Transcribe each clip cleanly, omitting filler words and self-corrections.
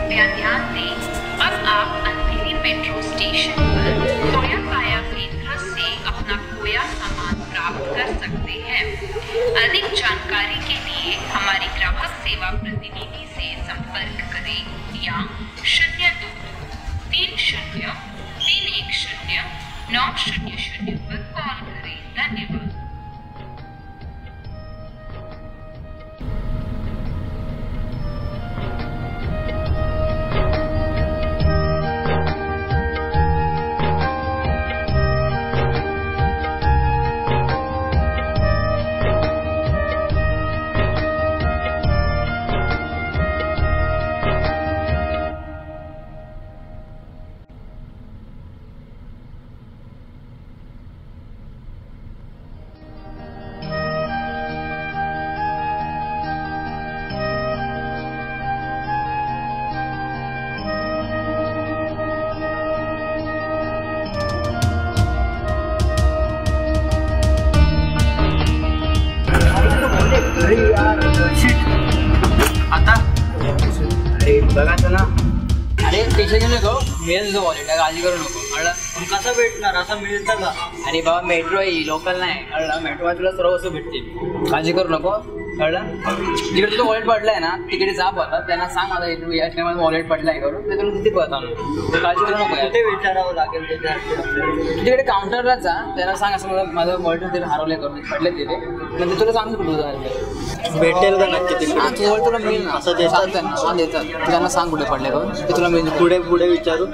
कृपया ध्यान दें, अब आप अंधेरी मेट्रो स्टेशन पर खोया पाया केंद्र से अपना खोया सामान प्राप्त कर सकते हैं। अधिक जानकारी के लिए हमारी ग्राहक सेवा प्रतिनिधि से संपर्क करें या 02-30-310-900 पर कॉल करें। धन्यवाद। बघायचं ना. अरे टेन्शन नको, मिळेल जो वॉलेट, काळजी करू नको. कळलं? कसं भेटणार, असं मिळतं का? अरे बाबा मेट्रो आहे, लोकल नाही. कळलं? मेट्रो तुला सर्व वस्तू भेटतील, काळजी करू नको. कळलं? जिकडे तुझं वॉलेट पडलाय ना तिकडे जा पडतात, त्यांना सांग आता या टायमात वॉलेट पडलाय करून, ते तुला तिथे पळतात. काळजी करू नको. कुठे विचारावं लागेल ते? तू तिकडे काउंटरला जा, त्यांना सांग असं माझं वॉलेट तिथे हरवले करून पडले तिथे, नंतर तुला सांगतो कुठं भेटेल का नक्की तिकडे? हां तुझं वॉलेट तुला मिळेल ना. असं देतात त्यांना. हां देतात, त्यांना सांग कुठे पडले करून, ते तुला मिळेल. पुढे पुढे विचारू.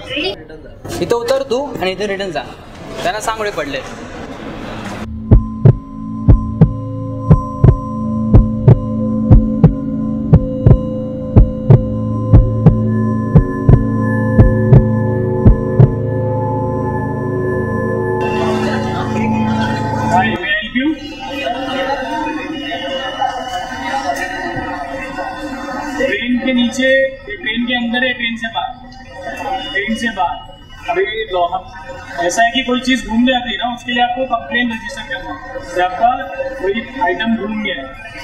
इथं उतर तू आणि इथे रिटर्न जा, त्यांना सांग कुठे पडले. ट्रेन के नीचे, ट्रेन के अंदर है, ट्रेन से बाहर, ट्रेन से बाहर। अभी ऐसा है कि कोई चीज़ घूम जाती है ना, उसके लिए आपको कंप्लेन रजिस्टर करना है। आपका कोई आइटम घूम गया है,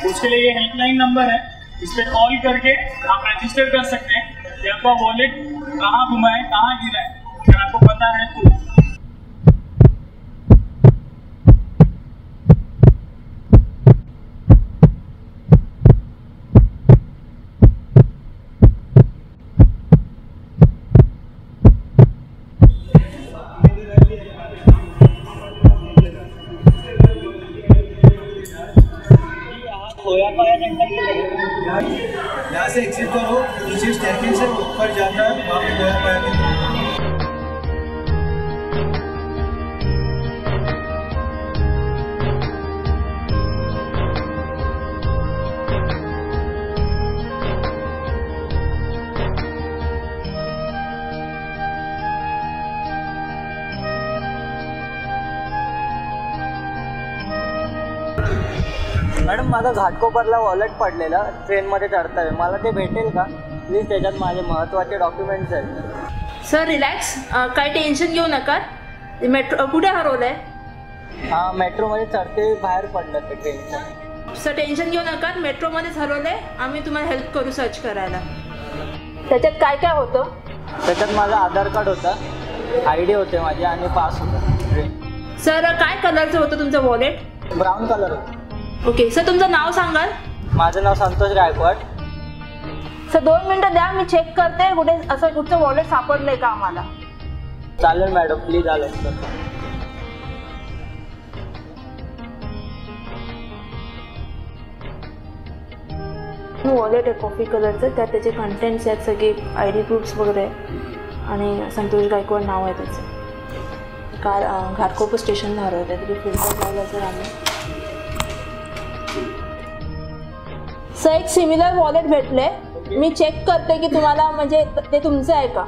उसके लिए ये हेल्पलाइन नंबर है, इस पर कॉल करके आप रजिस्टर कर सकते हैं कि आपका वॉलेट कहाँ घुमा है, कहाँ गिरा है। अगर आपको पता है तो यहाँ से एग्जिट करो, दूसरी स्टेशन से ऊपर जाना है, वहाँ पे खोया पाया केंद्र। मॅडम माझं घाटकोपरला वॉलेट पडलेलं ट्रेनमध्ये चढताय, मला ते भेटेल का प्लीज? त्याच्यात माझे महत्त्वाचे डॉक्युमेंट्स आहेत. सर रिलॅक्स, काही टेन्शन घेऊ नका. मेट्रो कुठे हरवलं आहे? हां मेट्रोमध्ये चढते बाहेर पडलं ते ट्रेनचं. सर टेन्शन घेऊ नका, मेट्रोमध्येच हरवलं आहे. आम्ही तुम्हाला हेल्प करू सर्च करायला. त्याच्यात काय काय होतं? त्याच्यात माझं आधार कार्ड होतं, ID होते माझे आणि पास होतं. सर काय कलरचं होतं तुमचं वॉलेट? ब्राऊन कलर होतं. ओके सर तुमचं नाव सांगाल? माझं नाव संतोष गायकवाड. सर 2 मिनटं द्या, मी चेक करते कुठे असं कुठचं वॉलेट सापडलंय का आम्हाला. चालेल मॅडम प्लीज आलं. वॉलेट आहे कॉफी कलरचं, त्यात त्याचे कंटेंट्स आहेत सगळे, ID प्रूफ्स वगैरे आणि संतोष गायकवाड नाव आहे त्याचं. घाटकोपर स्टेशनला हरवत आहे, तिथे फिल्टर लावला सर आम्ही. सर एक सिमिलर वॉलेट भेटले, मी चेक करते की तुम्हाला म्हणजे ते तुमचं आहे का.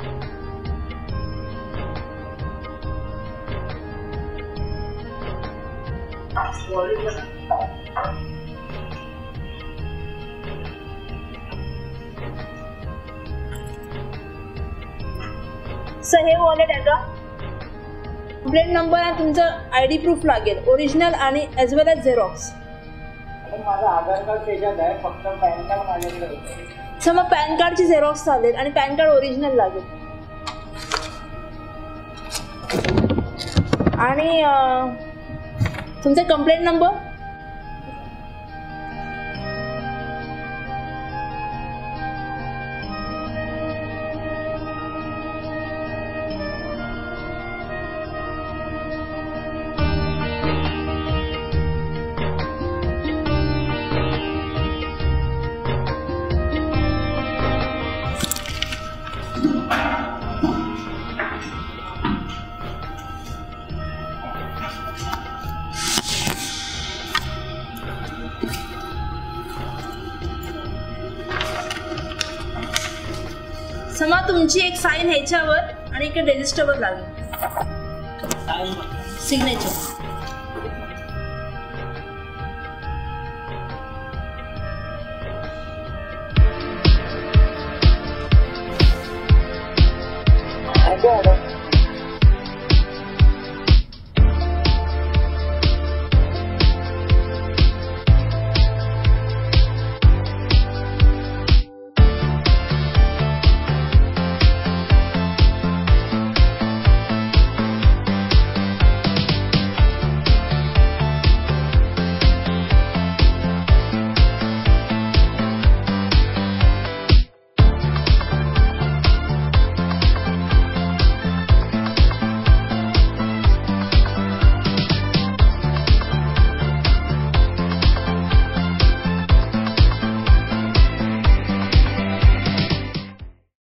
सर हे वॉलेट आहे का? कंप्लेंट नंबर आणि तुमचं ID प्रूफ लागेल, ओरिजिनल आणि ॲज वेल ॲज झेरॉक्स. पण माझं आधार कार्ड त्याच्यात आहे, फक्त पॅन कार्ड माझ्याकडे होतं. सर मग पॅन कार्डची झेरॉक्स चालेल आणि पॅन कार्ड ओरिजिनल लागेल. आणि तुमचा कंप्लेंट नंबर. समा तुमची एक साईन ह्याच्यावर आणि एक रजिस्टरवर लागेल. सिग्नेचर.